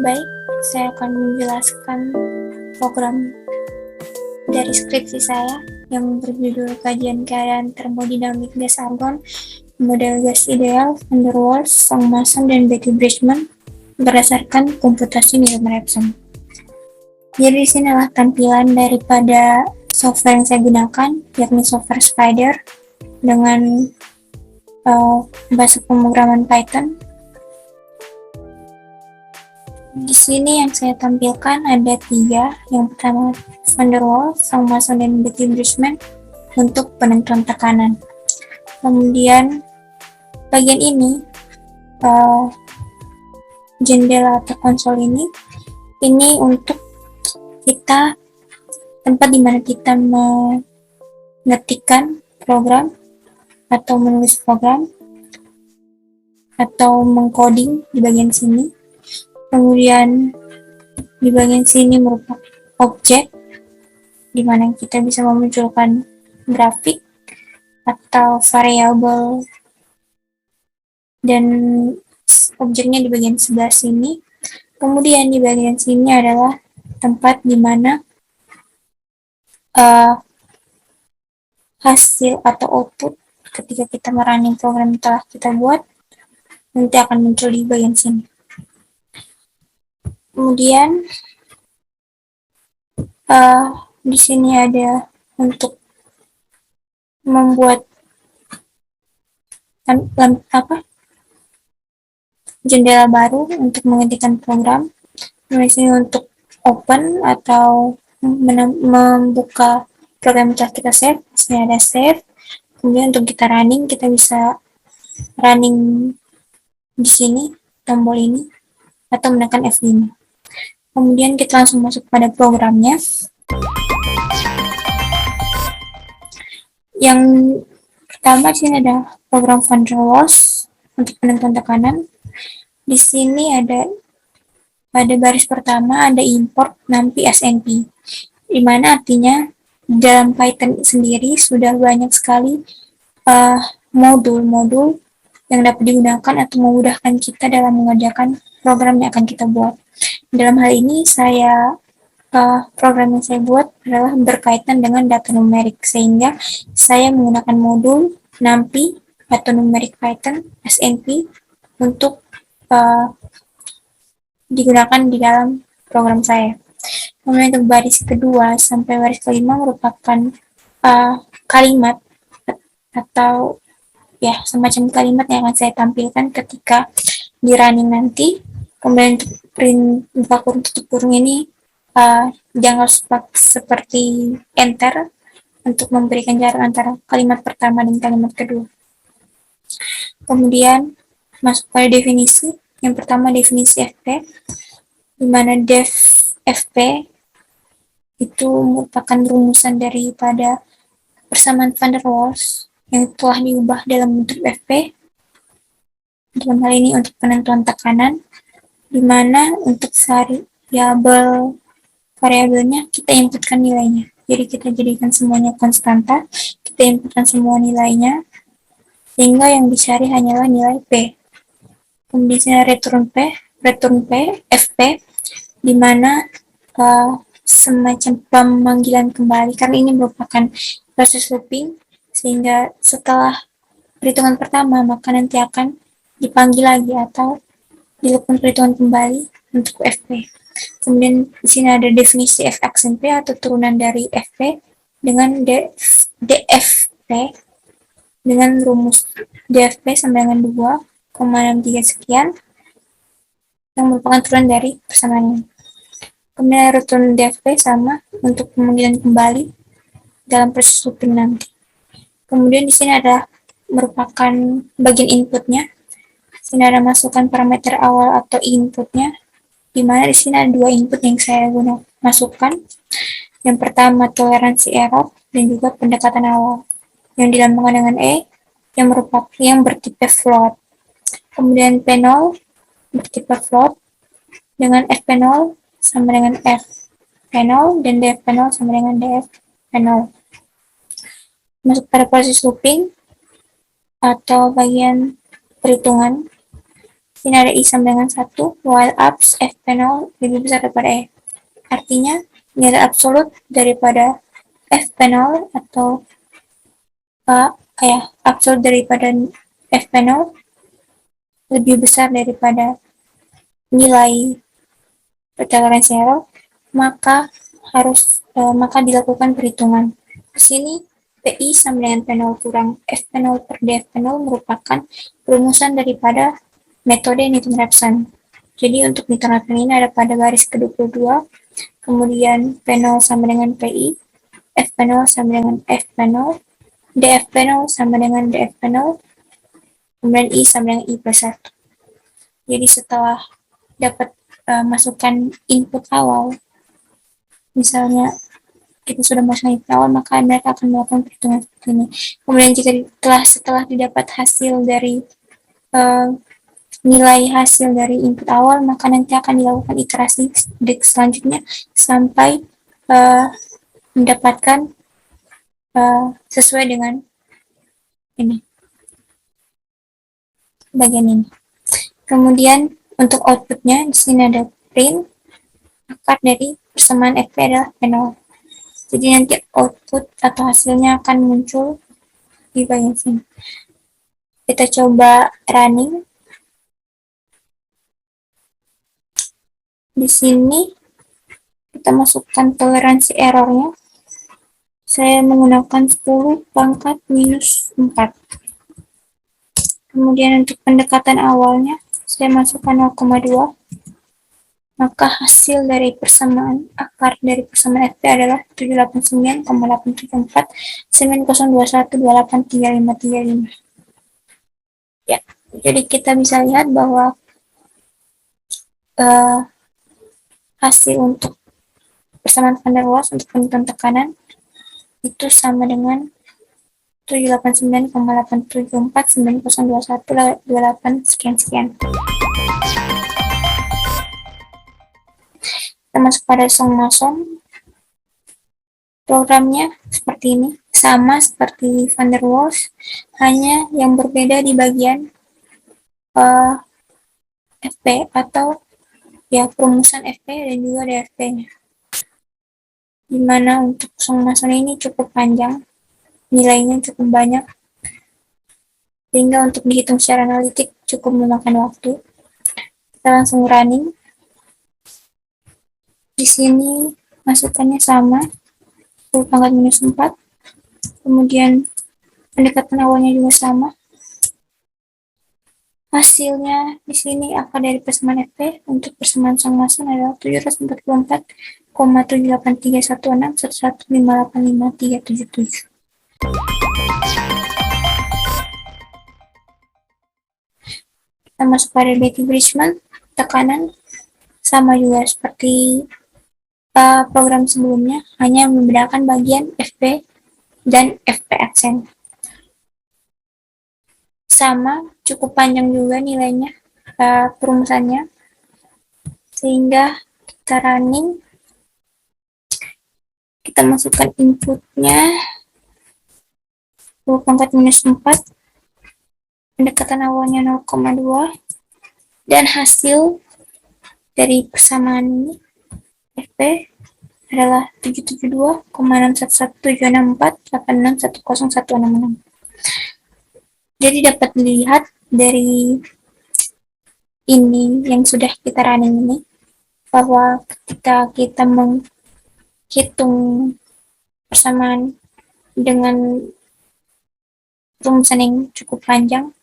Baik, saya akan menjelaskan program dari skripsi saya yang berjudul Kajian Keadaan Termodinamik Gas Argon, Model Gas Ideal, Van der Waals, Sang Mason, dan Betty Bridgman berdasarkan komputasi Milgram-Epson. Jadi di sini adalah tampilan daripada software yang saya gunakan, yakni software Spider dengan bahasa pemrograman Python. Di sini yang saya tampilkan ada 3. Yang pertama Van der Waals, Sang Mason, dan Betty Bridgman untuk penentuan tekanan. Kemudian bagian ini jendela atau konsol ini untuk kita tempat dimana kita mengetikkan program atau menulis program atau mengcoding di bagian sini. Kemudian di bagian sini merupakan objek di mana kita bisa memunculkan grafik atau variabel, dan objeknya di bagian sebelah sini. Kemudian di bagian sini adalah tempat di mana hasil atau output ketika kita merunning program yang telah kita buat nanti akan muncul di bagian sini. Kemudian di sini ada untuk membuat jendela baru untuk mengetikkan program. Di sini untuk open atau membuka program yang telah kita save. Di sini ada save. Kemudian untuk kita running, kita bisa running di sini tombol ini atau menekan F5. Kemudian kita langsung masuk pada programnya. Yang pertama di sini ada program Van der Waals untuk penentuan tekanan. Di sini ada pada baris pertama ada import NumPy SNP, di mana artinya dalam Python sendiri sudah banyak sekali modul-modul yang dapat digunakan atau memudahkan kita dalam mengerjakan program yang akan kita buat. Dalam hal ini program yang saya buat adalah berkaitan dengan data numerik, sehingga saya menggunakan modul NumPy atau Numeric Python SNP untuk digunakan di dalam program saya. Kemudian untuk baris kedua sampai baris kelima merupakan kalimat atau ya semacam kalimat yang akan saya tampilkan ketika di running nanti. Kemudian untuk print buka kurung tutup kurung ini jangan seperti enter untuk memberikan jarak antara kalimat pertama dan kalimat kedua. Kemudian masuk pada definisi. Yang pertama definisi FP, di mana def FP itu merupakan rumusan daripada persamaan Van der Waals yang telah diubah dalam bentuk FP. Dalam hal ini untuk penentuan tekanan, di mana untuk variabelnya kita inputkan nilainya. Jadi kita jadikan semuanya konstanta, kita inputkan semua nilainya, sehingga yang dicari hanyalah nilai P. Kemudian return P, FP, di mana semacam pemanggilan kembali, karena ini merupakan proses looping, sehingga setelah perhitungan pertama maka nanti akan dipanggil lagi atau dilakukan perhitungan kembali untuk FP. Kemudian di sini ada definisi F aksen P atau turunan dari FP dengan DFP dengan rumus DFP sama dengan 2,63 sekian yang merupakan turunan dari persamaannya. Kemudian return DFP sama untuk pemanggilan kembali dalam proses looping nanti. Kemudian di sini ada merupakan bagian inputnya. Di sini ada masukkan parameter awal atau inputnya, di mana di sini ada 2 input yang saya masukkan. Yang pertama toleransi error dan juga pendekatan awal yang dilambangkan dengan E yang bertipe float. Kemudian P0 bertipe float dengan Fp0 sama dengan F-P0 dan DF-P0 sama dengan DF-P0. Masuk pada proses looping atau bagian perhitungan. Ini ada I sama dengan 1, while ups F0 lebih besar daripada E. Artinya, nilai absolut daripada F0 atau absolut daripada F0 lebih besar daripada nilai toleransi error, maka dilakukan perhitungan. Di sini PI sama dengan P0 kurang F0 per DF0 merupakan perumusan daripada metode Newton-Raphson. Jadi untuk Newton-Raphson ini ada pada baris ke-22, kemudian P0 sama dengan PI, F0 sama dengan F0, DF0 sama dengan DF0, kemudian I sama dengan I plus 1. Jadi setelah dapat masukkan input awal, misalnya kita sudah masukkan input awal, maka mereka akan melakukan perhitungan seperti ini. Kemudian jika setelah didapat hasil dari nilai hasil dari input awal, maka nanti akan dilakukan iterasi selanjutnya sampai mendapatkan sesuai dengan ini, bagian ini. Kemudian untuk outputnya di sini ada print akar dari persamaan FP adalah P0. Jadi nanti output atau hasilnya akan muncul di bagian sini. Kita coba running. Di sini kita masukkan toleransi errornya. Saya menggunakan 10 pangkat minus 4. Kemudian untuk pendekatan awalnya, saya masukkan 0,2. Maka hasil dari persamaan akar dari persamaan FP adalah 789,874 9,021283535. Ya, jadi kita bisa lihat bahwa hasil untuk persamaan van der Waals untuk penentuan tekanan itu sama dengan 789,874 sekian. Kita masuk pada Song-Mason. Programnya seperti ini, sama seperti van der Waals, hanya yang berbeda di bagian FP atau ya perumusan FP dan juga DFP-nya. Dimana untuk Song-Mason ini cukup panjang, nilainya cukup banyak, sehingga untuk dihitung secara analitik cukup memakan waktu. Kita langsung running. Di sini masukannya sama, 10 pangkat minus 4. Kemudian pendekatan awalnya juga sama. Hasilnya di sini akar dari persamaan FP untuk persamaan Song-Mason adalah 744,7831611585377. Kita masuk pada Betti-Bridgman. Tekanan sama juga seperti program sebelumnya, hanya membedakan bagian FP dan FP aksen. Sama, cukup panjang juga nilainya, perumusannya, sehingga kita running, kita masukkan inputnya 10 pangkat minus 4, pendekatan awalnya 0,2, dan hasil dari persamaan ini FP adalah 772,6117648610166. Jadi dapat dilihat dari ini yang sudah kita running ini, bahwa ketika kita menghitung persamaan dengan rumusan yang cukup panjang,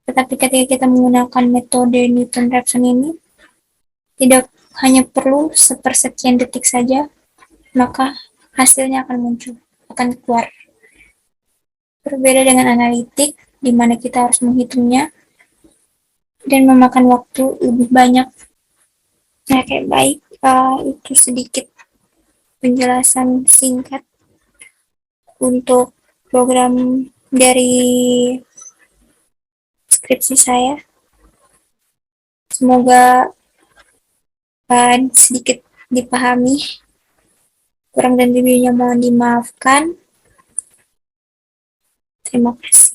tetapi ketika kita menggunakan metode Newton-Raphson ini, tidak hanya perlu sepersekian detik saja, maka hasilnya akan muncul, akan keluar. Berbeda dengan analitik, di mana kita harus menghitungnya dan memakan waktu lebih banyak. Nah, baik, itu sedikit penjelasan singkat untuk program dari skripsi saya. Semoga sedikit dipahami, kurang dan lebihnya mohon dimaafkan. Terima kasih.